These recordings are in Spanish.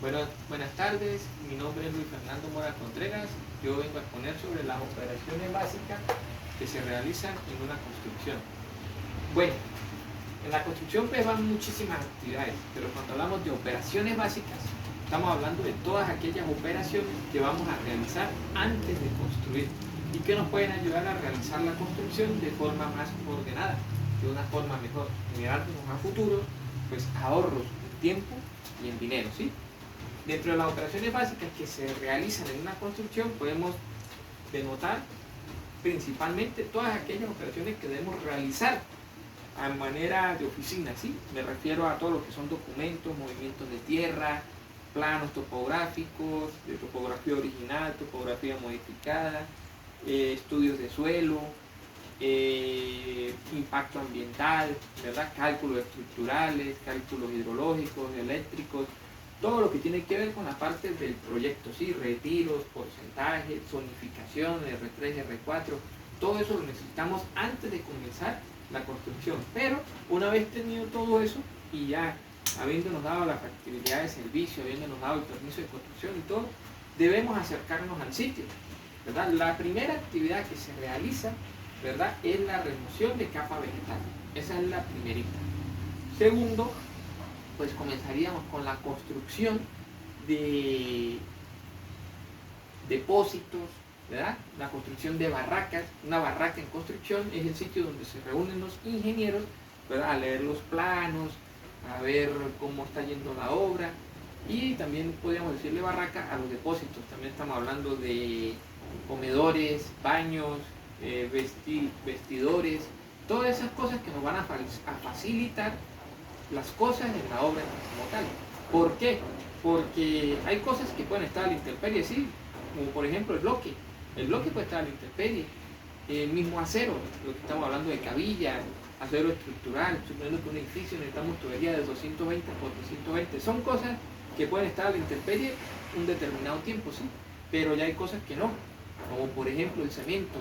Buenas tardes, mi nombre es Luis Fernando Mora Contreras. Yo vengo a exponer sobre las operaciones básicas que se realizan en una construcción. Bueno, en la construcción pues van muchísimas actividades, pero cuando hablamos de operaciones básicas, estamos hablando de todas aquellas operaciones que vamos a realizar antes de construir y que nos pueden ayudar a realizar la construcción de forma más ordenada, de una forma mejor, generándonos a futuro pues ahorros en tiempo y en dinero, ¿sí? Dentro de las operaciones básicas que se realizan en una construcción podemos denotar principalmente todas aquellas operaciones que debemos realizar a manera de oficina, ¿sí? Me refiero a todo lo que son documentos, movimientos de tierra, planos topográficos, de topografía original, topografía modificada, estudios de suelo, impacto ambiental, ¿verdad? Cálculos estructurales, cálculos hidrológicos, eléctricos, todo lo que tiene que ver con la parte del proyecto, ¿sí? Retiros, porcentajes, zonificación, R3, R4, todo eso lo necesitamos antes de comenzar la construcción. Pero una vez tenido todo eso y ya habiéndonos dado la factibilidad de servicio, habiéndonos dado el permiso de construcción y todo, debemos acercarnos al sitio, ¿verdad? La primera actividad que se realiza, ¿verdad?, es la remoción de capa vegetal. Esa es la primerita. Segundo, pues comenzaríamos con la construcción de depósitos, ¿verdad? La construcción de barracas. Una barraca en construcción es el sitio donde se reúnen los ingenieros, ¿verdad?, a leer los planos, a ver cómo está yendo la obra. Y también podríamos decirle barraca a los depósitos. También estamos hablando de comedores, baños, vestidores, todas esas cosas que nos van a facilitar las cosas en la obra como tal. ¿Por qué? Porque hay cosas que pueden estar a la intemperie, sí, como por ejemplo el bloque. El bloque puede estar a la intemperie. El mismo acero, lo que estamos hablando de cabilla, acero estructural, suponiendo que un edificio necesitamos tubería de 220 por 220. Son cosas que pueden estar a la intemperie un determinado tiempo, sí, pero ya hay cosas que no, como por ejemplo el cemento,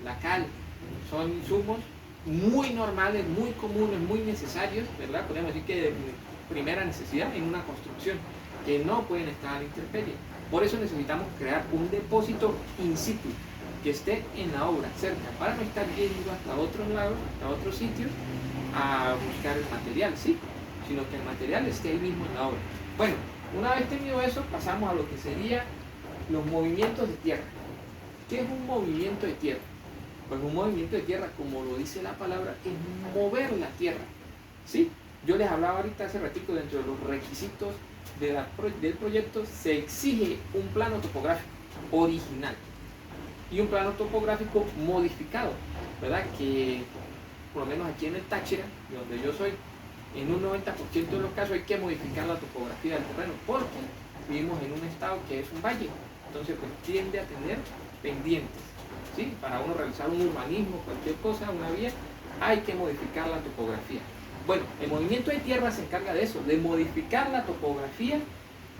la cal, son insumos muy normales, muy comunes, muy necesarios, ¿verdad? Podemos decir que de primera necesidad en una construcción, que no pueden estar a la intemperie. Por eso necesitamos crear un depósito in situ, que esté en la obra, cerca, para no estar yendo hasta otros lados, hasta otros sitios, a buscar el material, ¿sí? Sino que el material esté ahí mismo en la obra. Bueno, una vez tenido eso, pasamos a lo que serían los movimientos de tierra. ¿Qué es un movimiento de tierra? Pues un movimiento de tierra, como lo dice la palabra, es mover la tierra, ¿sí? Yo les hablaba ahorita hace ratito, dentro de los requisitos del proyecto se exige un plano topográfico original y un plano topográfico modificado, ¿verdad? Que por lo menos aquí en el Táchira, de donde yo soy, en un 90% de los casos hay que modificar la topografía del terreno porque vivimos en un estado que es un valle, entonces pues tiende a tener pendientes, ¿sí? Para uno realizar un urbanismo, cualquier cosa, una vía, hay que modificar la topografía. Bueno, el movimiento de tierra se encarga de eso, de modificar la topografía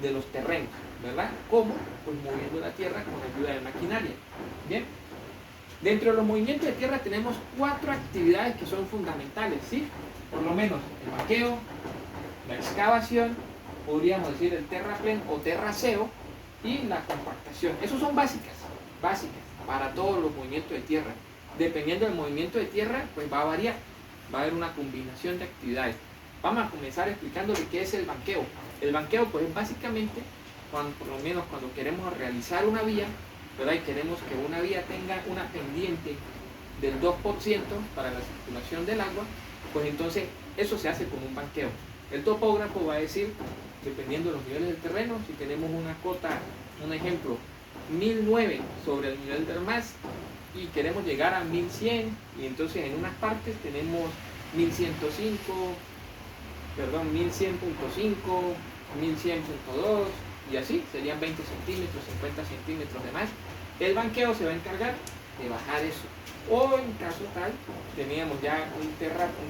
de los terrenos, ¿verdad? ¿Cómo? Pues moviendo la tierra con ayuda de maquinaria. Bien, dentro de los movimientos de tierra tenemos 4 actividades que son fundamentales, ¿sí? Por lo menos el vaqueo, la excavación, podríamos decir el terraplén o terraceo y la compactación. Esas son básicas para todos los movimientos de tierra. Dependiendo del movimiento de tierra, pues va a variar, va a haber una combinación de actividades. Vamos a comenzar explicándole qué es el banqueo. El banqueo pues es básicamente, por lo menos cuando queremos realizar una vía, ¿verdad?, y queremos que una vía tenga una pendiente del 2% para la circulación del agua, pues entonces eso se hace con un banqueo. El topógrafo va a decir, dependiendo de los niveles del terreno, si tenemos una cota, un ejemplo, 1009 sobre el nivel del mar y queremos llegar a 1100, y entonces en unas partes tenemos 1105, perdón, 1100.5, 1100.2, y así serían 20 centímetros, 50 centímetros de más. El banqueo se va a encargar de bajar eso. O en caso tal, teníamos ya un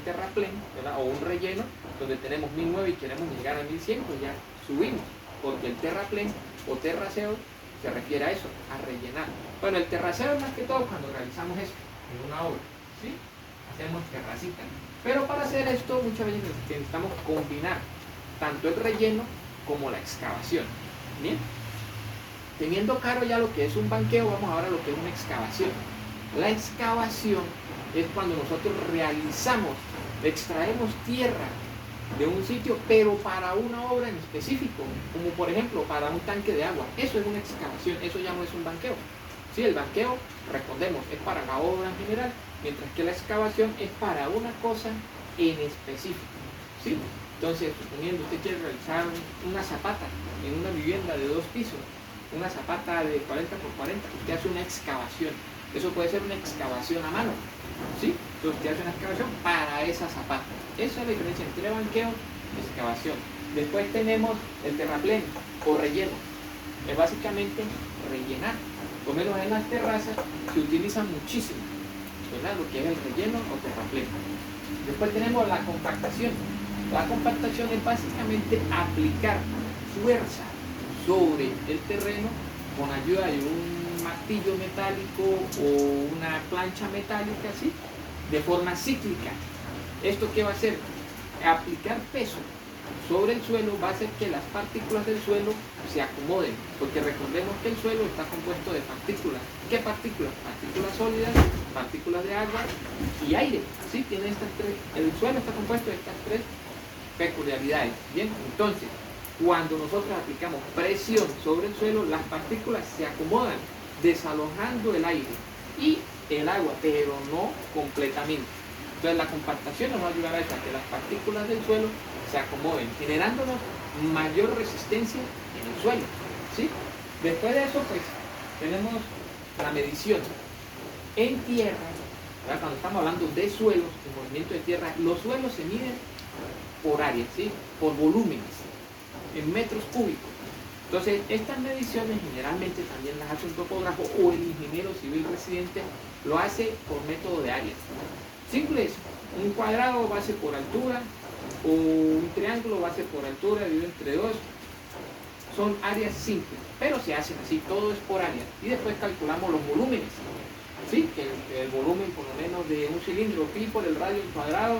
terraplén, ¿verdad?, o un relleno, donde tenemos 1009 y queremos llegar a 1100, pues ya subimos, porque el terraplén o terraceo se refiere a eso, a rellenar. Bueno, el terraceo es más que todo cuando realizamos eso en una obra, ¿sí? Hacemos terracita. Pero para hacer esto muchas veces necesitamos combinar tanto el relleno como la excavación. Bien, teniendo claro ya lo que es un banqueo, vamos ahora a lo que es una excavación. La excavación es cuando nosotros extraemos tierra de un sitio, pero para una obra en específico, como por ejemplo para un tanque de agua. Eso es una excavación, eso ya no es un banqueo. Sí, el banqueo, respondemos, es para la obra en general, mientras que la excavación es para una cosa en específico. ¿Sí? Entonces, suponiendo usted quiere realizar una zapata en una vivienda de 2 pisos, una zapata de 40 por 40, usted hace una excavación. Eso puede ser una excavación a mano, ¿sí? Entonces usted hace una excavación para esa zapata. Esa es la diferencia entre banqueo y excavación. Después tenemos el terraplén o relleno. Es básicamente rellenar. Por lo menos en las terrazas se utiliza muchísimo, ¿verdad? Lo que es el relleno o terraplén. Después tenemos la compactación. La compactación es básicamente aplicar fuerza sobre el terreno con ayuda de un martillo metálico o una plancha metálica, ¿sí? De forma cíclica. ¿Esto qué va a hacer? Aplicar peso sobre el suelo va a hacer que las partículas del suelo se acomoden, porque recordemos que el suelo está compuesto de partículas. ¿Qué partículas? Partículas sólidas, partículas de agua y aire. ¿Sí? Tiene estas tres. El suelo está compuesto de estas 3 peculiaridades. Bien, entonces, cuando nosotros aplicamos presión sobre el suelo, las partículas se acomodan, desalojando el aire y el agua, pero no completamente. Entonces la compactación nos va a ayudar a que las partículas del suelo se acomoden, generándonos mayor resistencia en el suelo, ¿sí? Después de eso, pues, tenemos la medición. En tierra, ¿verdad? Cuando estamos hablando de suelos, de movimiento de tierra, los suelos se miden por área, ¿sí? Por volúmenes, en metros cúbicos. Entonces, estas mediciones generalmente también las hace un topógrafo o el ingeniero civil residente lo hace por método de áreas. Simple es, un cuadrado va a ser por altura, o un triángulo va a ser por altura, dividido entre 2. Son áreas simples, pero se hacen así, todo es por área. Y después calculamos los volúmenes, ¿sí? Que el volumen por lo menos de un cilindro, pi por el radio al cuadrado,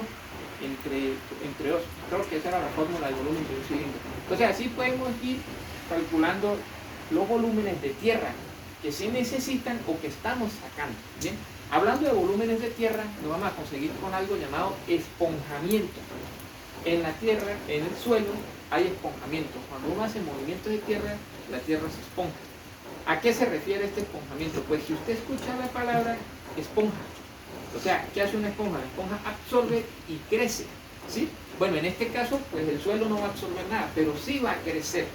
entre 2. Creo que esa era la fórmula del volumen de un cilindro. Entonces así podemos ir calculando los volúmenes de tierra que se necesitan o que estamos sacando. ¿Bien? Hablando de volúmenes de tierra, nos vamos a conseguir con algo llamado esponjamiento. En la tierra, en el suelo, hay esponjamiento. Cuando uno hace movimientos de tierra, la tierra se esponja. ¿A qué se refiere este esponjamiento? Pues si usted escucha la palabra esponja, o sea, ¿qué hace una esponja? La esponja absorbe y crece, ¿sí? Bueno, en este caso, pues el suelo no va a absorber nada, pero sí va a crecer.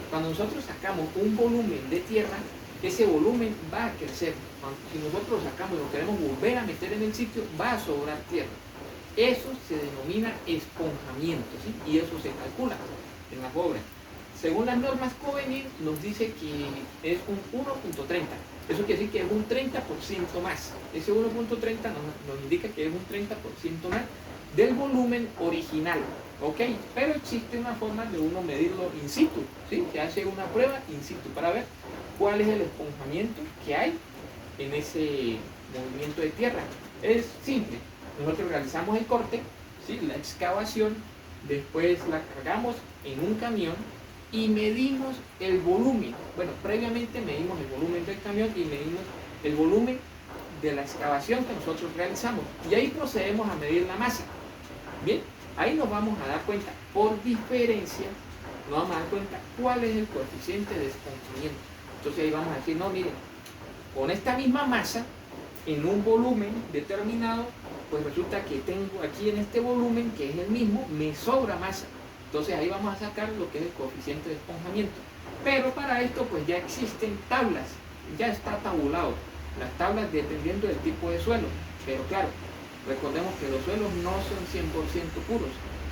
Cuando nosotros sacamos un volumen de tierra, ese volumen va a crecer. Si nosotros lo sacamos y lo queremos volver a meter en el sitio, va a sobrar tierra. Eso se denomina esponjamiento, ¿sí? Y eso se calcula en las obras. Según las normas Covenir, nos dice que es un 1.30. Eso quiere decir que es un 30% más. Ese 1.30 nos indica que es un 30% más del volumen original. ¿Ok? Pero existe una forma de uno medirlo in situ, ¿sí? Se hace una prueba in situ para ver cuál es el esponjamiento que hay en ese movimiento de tierra. Es simple. Nosotros realizamos el corte, ¿sí? La excavación, después la cargamos en un camión y medimos el volumen. Bueno, previamente medimos el volumen del camión y medimos el volumen de la excavación que nosotros realizamos. Y ahí procedemos a medir la masa. Bien, ahí nos vamos a dar cuenta, por diferencia, nos vamos a dar cuenta cuál es el coeficiente de esponjamiento. Entonces ahí vamos a decir, no, miren, con esta misma masa, en un volumen determinado, pues resulta que tengo aquí en este volumen, que es el mismo, me sobra masa. Entonces ahí vamos a sacar lo que es el coeficiente de esponjamiento. Pero para esto pues ya existen tablas, ya está tabulado. Las tablas dependiendo del tipo de suelo. Pero claro, recordemos que los suelos no son 100% puros.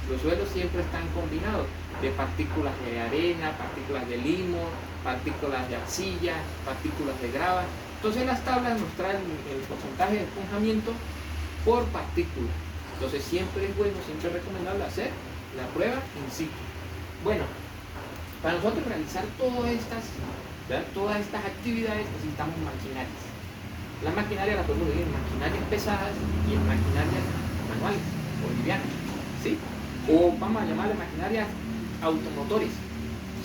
Los suelos siempre están combinados de partículas de arena, partículas de limo, partículas de arcilla, partículas de grava. Entonces las tablas nos traen el porcentaje de esponjamiento por partícula. Entonces siempre es bueno, siempre es recomendable hacer la prueba in situ. Bueno, para nosotros realizar todas estas actividades necesitamos maquinarias. La maquinaria la podemos dividir en maquinarias pesadas y en maquinarias manuales o livianas, ¿sí? O vamos a llamarle maquinarias automotores,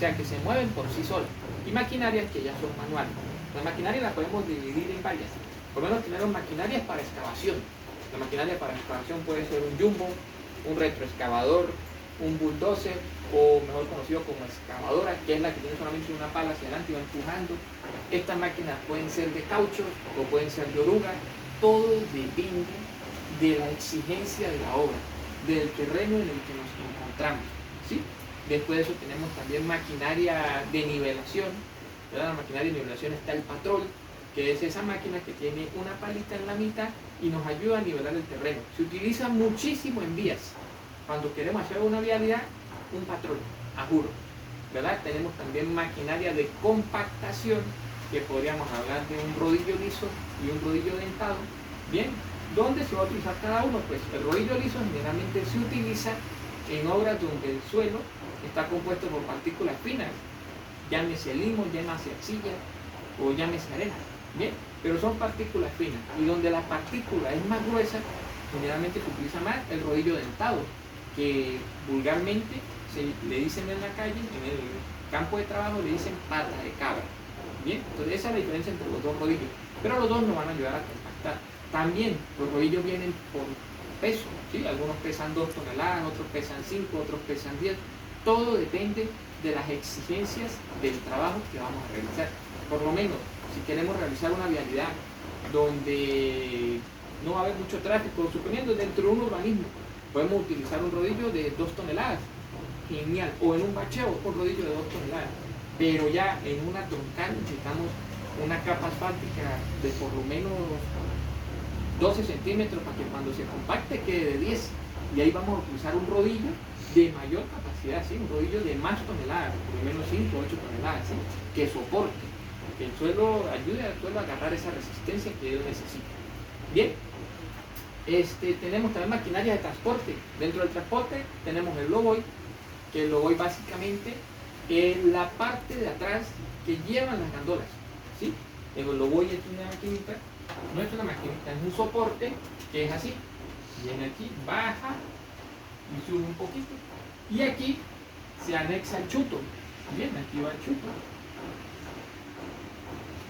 sea, que se mueven por sí solas, y maquinarias que ya son manuales. Las maquinarias las podemos dividir en varias. Por lo menos tenemos maquinarias para excavación. La maquinaria para excavación puede ser un jumbo, un retroexcavador, un bulldozer, o mejor conocido como excavadora, que es la que tiene solamente una pala hacia adelante y va empujando. Estas máquinas pueden ser de caucho o pueden ser de oruga. Todo depende de la exigencia de la obra, del terreno en el que nos encontramos, ¿sí? Después de eso tenemos también maquinaria de nivelación, ¿verdad? La maquinaria de nivelación está el patrol, que es esa máquina que tiene una palita en la mitad y nos ayuda a nivelar el terreno. Se utiliza muchísimo en vías. Cuando queremos hacer una vialidad, un patrol, a juro, ¿verdad? Tenemos también maquinaria de compactación, que podríamos hablar de un rodillo liso y un rodillo dentado. Bien, ¿dónde se va a utilizar cada uno? Pues el rodillo liso generalmente se utiliza en obras donde el suelo está compuesto por partículas finas, llámese limo, llámese arcilla o llámese arena. Bien, pero son partículas finas, y donde la partícula es más gruesa, generalmente se utiliza más el rodillo dentado, que vulgarmente le dicen en la calle, en el campo de trabajo, le dicen pata de cabra. Bien, entonces esa es la diferencia entre los dos rodillos, pero los dos nos van a ayudar a compactar. También los rodillos vienen por peso, ¿sí? Algunos pesan 2 toneladas, otros pesan 5, otros pesan 10. Todo depende de las exigencias del trabajo que vamos a realizar. Por lo menos, si queremos realizar una vialidad donde no va a haber mucho tráfico, suponiendo dentro de un urbanismo, podemos utilizar un rodillo de 2 toneladas, genial, o en un bacheo, un rodillo de 2 toneladas. Pero ya en una troncal necesitamos una capa asfáltica de por lo menos 12 centímetros para que cuando se compacte quede de 10. Y ahí vamos a utilizar un rodillo de mayor capacidad, ¿sí? Un rodillo de más toneladas, por lo menos 5 o 8 toneladas, ¿sí? Que soporte, que el suelo ayude al suelo a agarrar esa resistencia que él necesita. Bien, tenemos también maquinaria de transporte. Dentro del transporte tenemos el loboy, que el loboy básicamente es la parte de atrás que llevan las gandolas, ¿sí? El loboy es una maquinita, no es una maquinita, es un soporte que es así. Viene aquí, baja y sube un poquito. Y aquí se anexa el chuto. Bien, aquí va el chuto.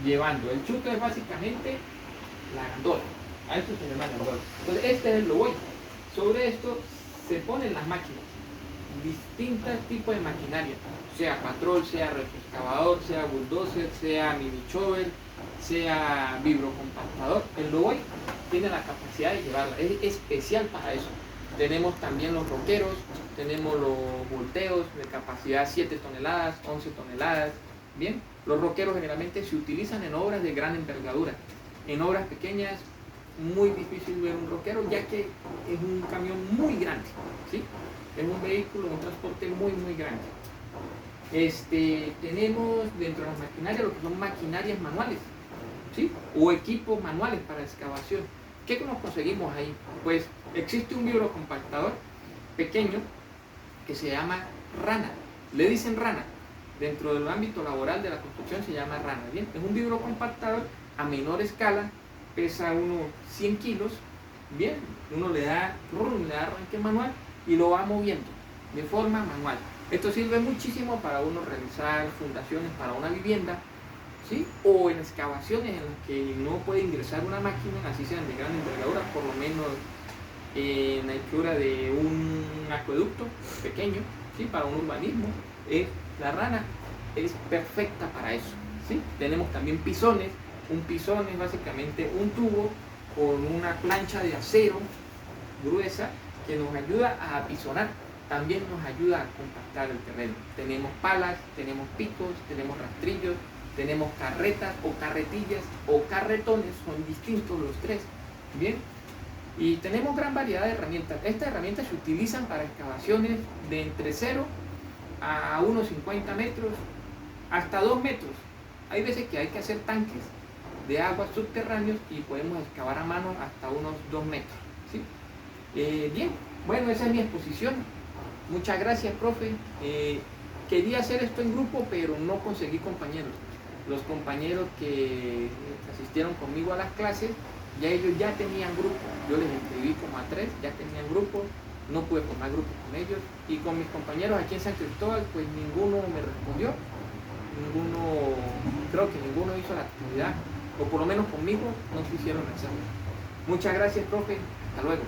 Llevando. El chuto es básicamente la gandola. A esto se llama gandola. Entonces este es el loboy. Sobre esto se ponen las máquinas. Distintos tipos de maquinaria. Sea patrol, sea retroexcavador, sea bulldozer, sea mini shovel, sea vibrocompactador. El loboy tiene la capacidad de llevarla, es especial para eso. Tenemos también los roqueros, tenemos los volteos de capacidad 7 toneladas, 11 toneladas. Bien, los roqueros generalmente se utilizan en obras de gran envergadura. En obras pequeñas, muy difícil ver un roquero, ya que es un camión muy grande, ¿sí? Es un vehículo, un transporte muy, muy grande. Tenemos dentro de las maquinarias lo que son maquinarias manuales, ¿sí? O equipos manuales para excavación. ¿Qué nos conseguimos ahí? Pues existe un vibrocompactador pequeño que se llama rana. Le dicen rana. Dentro del ámbito laboral de la construcción se llama rana. Bien, es un vibrocompactador a menor escala, pesa unos 100 kilos. Bien, uno le da arranque manual y lo va moviendo de forma manual. Esto sirve muchísimo para uno realizar fundaciones para una vivienda, ¿sí? O en excavaciones en las que no puede ingresar una máquina, así sean de gran envergadura, por lo menos en la hechura de un acueducto pequeño, ¿sí? Para un urbanismo, la rana es perfecta para eso, ¿sí? Tenemos también pisones. Un pisón es básicamente un tubo con una plancha de acero gruesa que nos ayuda a apisonar. También nos ayuda a compactar el terreno. Tenemos palas, tenemos picos, tenemos rastrillos, tenemos carretas o carretillas o carretones, son distintos los tres. Bien, y tenemos gran variedad de herramientas. Estas herramientas se utilizan para excavaciones de entre 0 a unos 50 metros hasta 2 metros. Hay veces que hay que hacer tanques de aguas subterráneos y podemos excavar a mano hasta unos 2 metros, ¿sí? Bien, bueno, esa es mi exposición. Muchas gracias, profe. Quería hacer esto en grupo, pero no conseguí compañeros. Los compañeros que asistieron conmigo a las clases, ya ellos ya tenían grupo. Yo les escribí como a 3, ya tenían grupo. no pude formar grupo con ellos, y con mis compañeros aquí en San Cristóbal, pues ninguno me respondió, creo que ninguno hizo la actividad, o por lo menos conmigo no se hicieron hacerlo. Muchas gracias, profe, hasta luego.